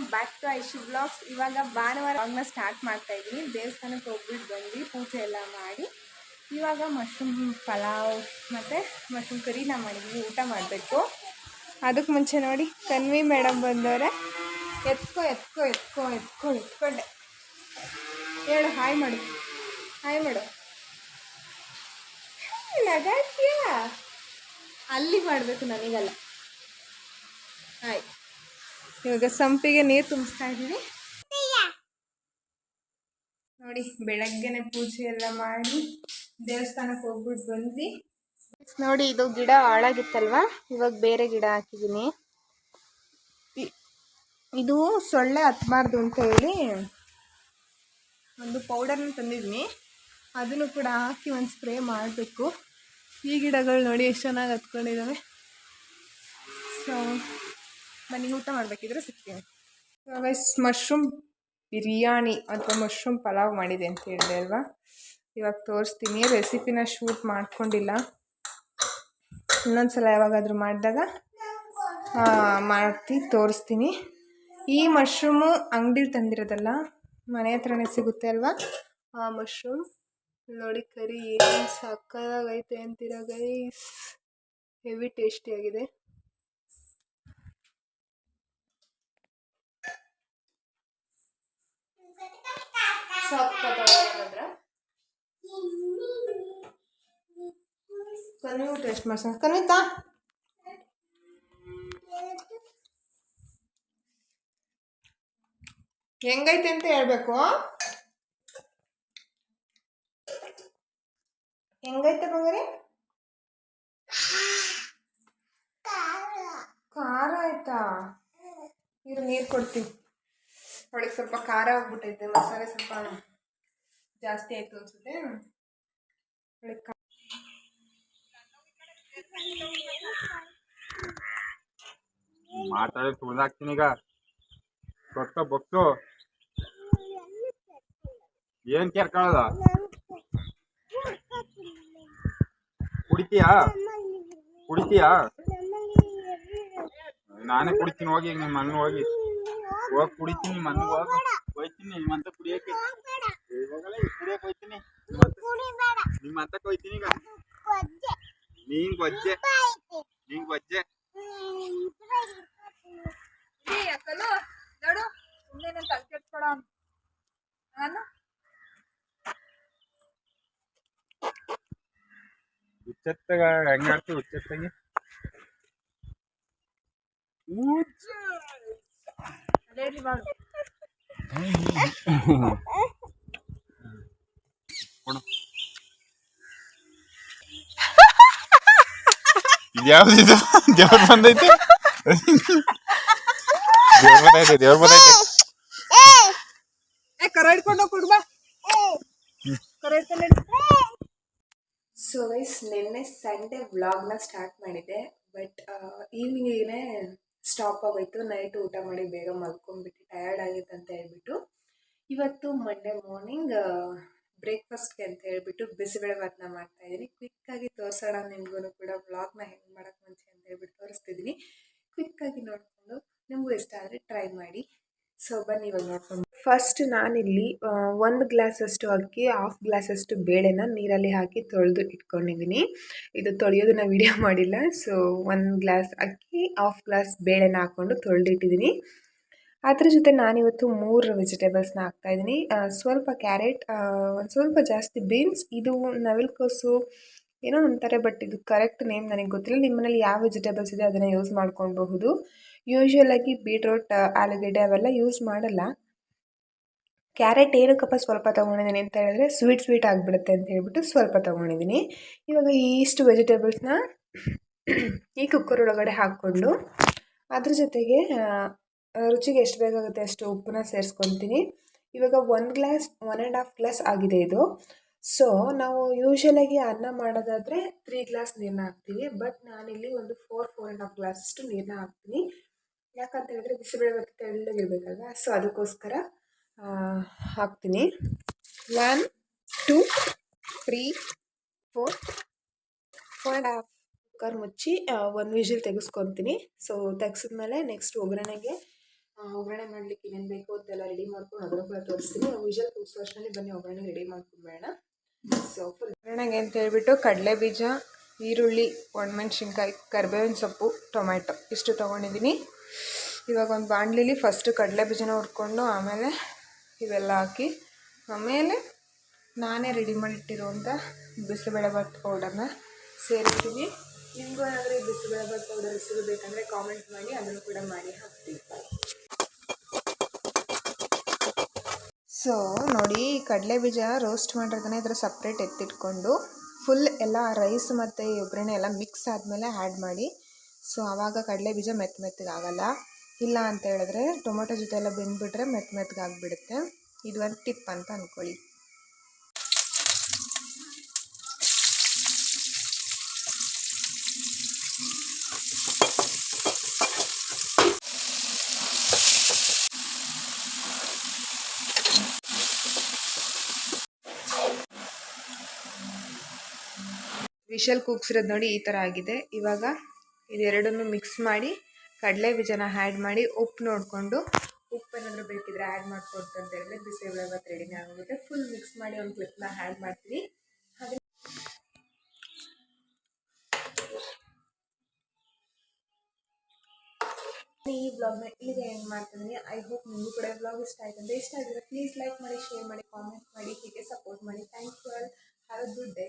Welcome back to Aishi blogs. ಇವಾಗ ಭಾನುವಾರ ವ್ಲಾಗ್ನ ಸ್ಟಾರ್ಟ್ ಮಾಡ್ತಾ ಇದ್ದೀನಿ. ದೇವಸ್ಥಾನಕ್ಕೆ ಹೋಗ್ಬಿಟ್ಟು ಬಂದು ಪೂಜೆ ಎಲ್ಲ ಮಾಡಿ ಇವಾಗ ಮಶ್ರೂಮ್ ಪಲಾವ್ ಮತ್ತು ಮಶ್ರೂಮ್ ಕರಿನ ಮಾಡಿದ್ದೀನಿ. ಊಟ ಮಾಡಬೇಕು. ಅದಕ್ಕೆ ಮುಂಚೆ ನೋಡಿ ಕನ್ವಿ ಮೇಡಮ್ ಬಂದವರೆ. ಎತ್ಕೊಂಡೆ ಹೇಳು ಹಾಯ್ ಮಾಡು, ಹಾಯ್ ಮಾಡು. ನಗಾಡ್ತೀಯ? ಅಲ್ಲಿ ಮಾಡಬೇಕು, ನನಗಲ್ಲ. ಆಯ್ತು, ಇವಾಗ ಸಂಪಿಗೆ ನೀರು ತುಂಬಿಸ್ತಾ ಇದ್ದೀವಿ. ನೋಡಿ ಬೆಳಗ್ಗೆನೆ ಪೂಜೆ ಎಲ್ಲ ಮಾಡಿ ದೇವಸ್ಥಾನಕ್ಕೆ ಹೋಗ್ಬಿಟ್ಟು ಬಂದ್ವಿ. ನೋಡಿ ಇದು ಗಿಡ ಹಾಳಾಗಿತ್ತಲ್ವಾ, ಇವಾಗ ಬೇರೆ ಗಿಡ ಹಾಕಿದ್ದೀನಿ. ಇದು ಸೊಳ್ಳೆ ಹತ್ಬಾರ್ದು ಅಂತ ಹೇಳಿ ಒಂದು ಪೌಡರ್ನ ತಂದಿದ್ದೀನಿ. ಅದನ್ನು ಕೂಡ ಹಾಕಿ ಒಂದು ಸ್ಪ್ರೇ ಮಾಡಬೇಕು. ಈ ಗಿಡಗಳು ನೋಡಿ ಎಷ್ಟು ಚೆನ್ನಾಗಿ ಹತ್ಕೊಂಡಿದ್ದಾವೆ. ಸೊ ಬನ್ನಿ ಊಟ ಮಾಡಬೇಕಿದ್ರೆ ಸಿಗ್ತೀನಿ. ಇವಾಗ ಮಶ್ರೂಮ್ ಬಿರಿಯಾನಿ ಅಥವಾ ಮಶ್ರೂಮ್ ಪಲಾವ್ ಮಾಡಿದೆ ಅಂತ ಹೇಳಿದೆ ಅಲ್ವಾ, ಇವಾಗ ತೋರಿಸ್ತೀನಿ. ರೆಸಿಪಿನ ಶೂಟ್ ಮಾಡ್ಕೊಂಡಿಲ್ಲ, ಇನ್ನೊಂದ್ಸಲ ಯಾವಾಗಾದರೂ ಮಾಡಿದಾಗ ತೋರಿಸ್ತೀನಿ. ಈ ಮಶ್ರೂಮು ಅಂಗಡಿಲಿ ತಂದಿರೋದಲ್ಲ, ಮನೆ ಹತ್ರನೇ ಸಿಗುತ್ತೆ ಅಲ್ವಾ ಆ ಮಶ್ರೂಮ್. ನೋಡಿ ಕರಿ ಏನು ಸಕ್ಕತ್ತಾಗೈತೆ ಅಂತೀರ ಗೈಸ್, ಹೆವಿ ಟೇಸ್ಟಿಯಾಗಿದೆ. ಕನ್ವಿ ಟೇಸ್ಟ್ ಮಾಡ್ಸ. ಕನ್ವಿತಾ ಹೆಂಗೈತೆ ಅಂತ ಹೇಳ್ಬೇಕು. ಹೆಂಗೈತೆ ಬಂಗಾರಿ? ಖಾರ ಆಯ್ತಾ? ನೀರು ಕೊಡ್ತೀನಿ. ಅವಳಿಗೆ ಸ್ವಲ್ಪ ಖಾರ ಹೋಗ್ಬಿಟ್ಟೈತೆ, ಮಸಾಲೆ ಸ್ವಲ್ಪ ಜಾಸ್ತಿ ಆಯ್ತು ಅನ್ಸುತ್ತೆ. ಮಾತಾಡಿ ತುಳಿದಾಕ್ತೀನಿ ಈಗ. ಕೊಟ್ಟ ಬೊಕ್ಸು ಏನ್ ಕೇರ್ಕೊಳ್ಳೋದ? ಕುಡಿತೀಯಾ? ನಾನೇ ಕುಡಿತೀನಿ. ಹೋಗಿ ನಿಮ್ಮ ಮನೆ ಹೋಗಿ ಕುಡಿತೀನಿ. ನಿಮ್ಮ ಮನೆಗೆ ಹೋಯ್ತೀನಿ. ನಿಮ್ಮಂತ ಕುಡಿಯಕ್ಕೆ ಕುಡಿಯಕ್ಕೆ ಹೋಯ್ತೀನಿ. ನಿಮ್ಮಂತ ಹೋಯ್ತೀನಿ ಈಗ. ನೀನ್ ಗೊಜ್ಜೆ ನೋಡು ಸುಮ್ಮನೆ ತಲೆ ಕೆಡ್ಸ್ಕೊಳ. ನಾನು ಹುಚ್ಚತ್ತಾಗ ಹೆಂಗ ಆಡ್ತೀವಿ? ಹುಚ್ಚತ್ತಾಗಿ ಇದ್ಯಾವ್ದಿದು? ದೇವ್ರ ಬಂದೈತೆ. ದೇವ್ರ ಬಂದೈತೆ. ಕರ ಹಿಡ್ಕೊಂಡು ಕೊಡ್ಬಾ. ಸೊ ಗೈಸ್, ನಿನ್ನೆ ಸಂಡೇ ವ್ಲಾಗ್ನ ಸ್ಟಾರ್ಟ್ ಮಾಡಿದ್ದೆ, ಬಟ್ ಈವ್ನಿಂಗಿಗೆ ಸ್ಟಾಪ್ ಆಗೋಯ್ತು. ನೈಟ್ ಊಟ ಮಾಡಿ ಬೇಗ ಮಲ್ಕೊಂಡ್ಬಿಟ್ಟು ಟಯರ್ಡ್ ಆಗಿತ್ತು ಅಂತ ಹೇಳ್ಬಿಟ್ಟು ಇವತ್ತು ಮಂಡೇ ಮಾರ್ನಿಂಗ್ ಬ್ರೇಕ್ಫಾಸ್ಟ್ಗೆ ಅಂತ ಹೇಳ್ಬಿಟ್ಟು ಬಿಸಿಬೇಳೆಭಾತನ್ನ ಮಾಡ್ತಾ ಇದ್ದೀನಿ. ಕ್ವಿಕ್ಕಾಗಿ ತೋರಿಸೋಣ ನಿಮಗೂ ಕೂಡ ವ್ಲಾಗ್ನ ಹೆಂಗೆ ಮಾಡೋಕ್ಕೆ ಮುಂಚೆ ಅಂತ ಹೇಳ್ಬಿಟ್ಟು ತೋರಿಸ್ತಿದ್ದೀನಿ. ಕ್ವಿಕ್ಕಾಗಿ ನೋಡಿಕೊಂಡು ನಿಮಗೂ ಇಷ್ಟ ಆದರೆ ಟ್ರೈ ಮಾಡಿ. ಸೊ ಬನ್ನಿ ಇವಾಗ ನೋಡ್ಕೊಂಡು. ಫಸ್ಟ್ ನಾನಿಲ್ಲಿ 1 ಗ್ಲಾಸಷ್ಟು ಅಕ್ಕಿ, 1/2 ಗ್ಲಾಸಷ್ಟು ಬೇಳೆನ ನೀರಲ್ಲಿ ಹಾಕಿ ತೊಳೆದು ಇಟ್ಕೊಂಡಿದ್ದೀನಿ. ಇದು ತೊಳೆಯೋದನ್ನ ವಿಡಿಯೋ ಮಾಡಿಲ್ಲ. ಸೊ 1 ಗ್ಲಾಸ್ ಅಕ್ಕಿ, 1/2 ಗ್ಲಾಸ್ ಬೇಳೆನ ಹಾಕ್ಕೊಂಡು ತೊಳೆದಿಟ್ಟಿದ್ದೀನಿ. ಅದ್ರ ಜೊತೆ ನಾನಿವತ್ತು 3 ವೆಜಿಟೇಬಲ್ಸ್ನ ಹಾಕ್ತಾಯಿದ್ದೀನಿ. ಸ್ವಲ್ಪ ಕ್ಯಾರೆಟ್, ಒಂದು ಸ್ವಲ್ಪ ಜಾಸ್ತಿ ಬೀನ್ಸ್, ಇದು ನವಿಲುಕೋಸು ಏನೋ ಅಂತಾರೆ, ಬಟ್ ಇದು ಕರೆಕ್ಟ್ ನೇಮ್ ನನಗೆ ಗೊತ್ತಿಲ್ಲ. ನಿಮ್ಮ ಮನೇಲಿ ಯಾವ ವೆಜಿಟೇಬಲ್ಸ್ ಇದೆ ಅದನ್ನು ಯೂಸ್ ಮಾಡ್ಕೊಳ್ಬಹುದು. ಯೂಶ್ವಲಾಗಿ ಬೀಟ್ರೋಟ್, ಆಲೂಗೆಡ್ಡೆ ಅವೆಲ್ಲ ಯೂಸ್ ಮಾಡಲ್ಲ. ಕ್ಯಾರೆಟ್ ಏನಕ್ಕಪ್ಪ ಸ್ವಲ್ಪ ತೊಗೊಂಡಿದ್ದೀನಿ ಅಂತ ಹೇಳಿದ್ರೆ ಸ್ವೀಟ್ ಆಗಿಬಿಡುತ್ತೆ ಅಂತ ಹೇಳ್ಬಿಟ್ಟು ಸ್ವಲ್ಪ ತೊಗೊಂಡಿದ್ದೀನಿ. ಇವಾಗ ಇಷ್ಟು ವೆಜಿಟೇಬಲ್ಸ್ನ ಈ ಕುಕ್ಕರ್ ಒಳಗಡೆ ಹಾಕ್ಕೊಂಡು ಅದ್ರ ಜೊತೆಗೆ ರುಚಿಗೆ ಎಷ್ಟು ಬೇಕಾಗುತ್ತೆ ಅಷ್ಟು ಉಪ್ಪನ್ನ ಸೇರಿಸ್ಕೊತೀನಿ. ಇವಾಗ 1 ಗ್ಲಾಸ್ 1.5 ಗ್ಲಾಸ್ ಆಗಿದೆ ಇದು. ಸೊ ನಾವು ಯೂಶ್ವಲಾಗಿ ಅನ್ನ ಮಾಡೋದಾದರೆ 3 ಗ್ಲಾಸ್ ನೀರನ್ನ ಹಾಕ್ತೀವಿ, ಬಟ್ ನಾನಿಲ್ಲಿ ಒಂದು 4.5 ಗ್ಲಾಸಷ್ಟು ನೀರನ್ನ ಹಾಕ್ತೀನಿ. ಯಾಕಂತ ಹೇಳಿದ್ರೆ ಬಿಸಿಬೇಳೆಭಾತ ತೆಳ್ಳಗಿರ್ಬೇಕಲ್ವ, ಸೊ ಅದಕ್ಕೋಸ್ಕರ ಹಾಕ್ತೀನಿ. 1 2 3 4 4.5 ಕುಕ್ಕರ್ ಮುಚ್ಚಿ 1 ವಿಷಲ್ ತೆಗೆಸ್ಕೊತೀನಿ. ಸೊ ತೆಗೆಸಿದ್ಮೇಲೆ ನೆಕ್ಸ್ಟ್ ಒಗ್ಗರಣೆಗೆ ಒಗ್ಗರಣೆ ಮಾಡ್ಲಿಕ್ಕೆ ಏನೇನು ಬೇಕು ಅಂತೆಲ್ಲ ರೆಡಿ ಮಾಡ್ಕೊಂಡು ಅದನ್ನು ಕೂಡ ತೋರಿಸ್ತೀನಿ. ವಿಷಲ್ ಕೂಸು ಅಷ್ಟರಲ್ಲಿ ಬನ್ನಿ ಒಗ್ಗರಣೆ ರೆಡಿ ಮಾಡ್ಕೊಂಬೇಡ. ಸೊ ಫುಲ್ ಒಗ್ಗರಣೆಗೆ ಅಂತ ಹೇಳ್ಬಿಟ್ಟು ಕಡಲೆ ಬೀಜ, ಈರುಳ್ಳಿ, ಒಣಮೆಣ್ಸಿನ್ಕಾಯಿ, ಕರಿಬೇವಿನ ಸೊಪ್ಪು, ಟೊಮ್ಯಾಟೊ ಇಷ್ಟು ತೊಗೊಂಡಿದ್ದೀನಿ. ಇವಾಗ ಒಂದು ಬಾಣಲಿಲಿ ಫಸ್ಟು ಕಡಲೆ ಬೀಜನ ಹುರ್ಕೊಂಡು ಆಮೇಲೆ ಇವೆಲ್ಲ ಹಾಕಿ ಆಮೇಲೆ ನಾನೇ ರೆಡಿ ಮಾಡಿಟ್ಟಿರುವಂಥ ಬಿಸಿಬೇಳೆಭಾತ್ ಪೌಡರ್ನ ಸೇರಿಸ್ತೀನಿ. ನಿಮಗೂ ಏನಾದರೂ ಈ ಬಿಸಿಬೇಳೆಭಾತ್ ಪೌಡರ್ ಸಿಗಬೇಕಂದ್ರೆ ಕಾಮೆಂಟ್ ಮಾಡಿ, ಅದನ್ನು ಕೂಡ ಮಾಡಿ ಹಾಕ್ತೀನಿ. ಸೊ ನೋಡಿ, ಕಡಲೆ ಬೀಜ ರೋಸ್ಟ್ ಮಾಡಿರೋದನ್ನ ಇದರ ಸಪ್ರೇಟ್ ಎತ್ತಿಟ್ಕೊಂಡು ಫುಲ್ ಎಲ್ಲ ರೈಸ್ ಮತ್ತು ಈ ಒಗ್ಗರಣೆ ಎಲ್ಲ ಮಿಕ್ಸ್ ಆದಮೇಲೆ ಆ್ಯಡ್ ಮಾಡಿ. ಸೊ ಆವಾಗ ಕಡಲೆ ಬೀಜ ಮೆತ್ತಗಾಗಲ್ಲ. ಇಲ್ಲ ಅಂತ ಹೇಳಿದ್ರೆ ಟೊಮೊಟೊ ಜೊತೆ ಎಲ್ಲ ಬೆಂದ್ಬಿಟ್ರೆ ಮೆತ್ತಗಾಗ್ಬಿಡುತ್ತೆ. ಇದು ಒಂದು ಟಿಪ್ ಅಂತ ಅಂದ್ಕೊಳ್ಳಿ. ವಿಷಲ್ ಕೂಗ್ಸಿರೋದು ನೋಡಿ ಈ ಥರ ಆಗಿದೆ. ಇವಾಗ ಇದೆರಡನ್ನು ಮಿಕ್ಸ್ ಮಾಡಿ ಕಡಲೆ ಬೀಜನ ಆ್ಯಡ್ ಮಾಡಿ ಉಪ್ಪು ನೋಡಿಕೊಂಡು, ಉಪ್ಪು ಏನಾದರೂ ಬೇಕಿದ್ರೆ ಆ್ಯಡ್ ಮಾಡ್ಕೊಡ್ತು ಅಂತ ಹೇಳಿದ್ರೆ ಬಿಸಿಬೇಳೆಭಾತ್ ರೆಡಿನೇ ಆಗೋಗುತ್ತೆ. ಫುಲ್ ಮಿಕ್ಸ್ ಮಾಡಿ ಒಂದು ಕ್ಲಿಪ್ನ ಆ್ಯಡ್ ಮಾಡ್ತೀನಿ. ಹಾಗೆ ಈ ಬ್ಲಾಗ್ನ ಇಲ್ಲಿಗೆ ಏನು ಮಾಡ್ತೀನಿ. ಐ ಹೋಪ್ ನಿಮಗೂ ಕೂಡ ಬ್ಲಾಗ್ ಇಷ್ಟ ಆಯ್ತು ಅಂತ. ಇಷ್ಟ ಆಗಿದ್ರೆ ಪ್ಲೀಸ್ ಲೈಕ್ ಮಾಡಿ, ಶೇರ್ ಮಾಡಿ, ಕಾಮೆಂಟ್ ಮಾಡಿ, ಹೀಗೆ ಸಪೋರ್ಟ್ ಮಾಡಿ. Thank you all. Have a good day.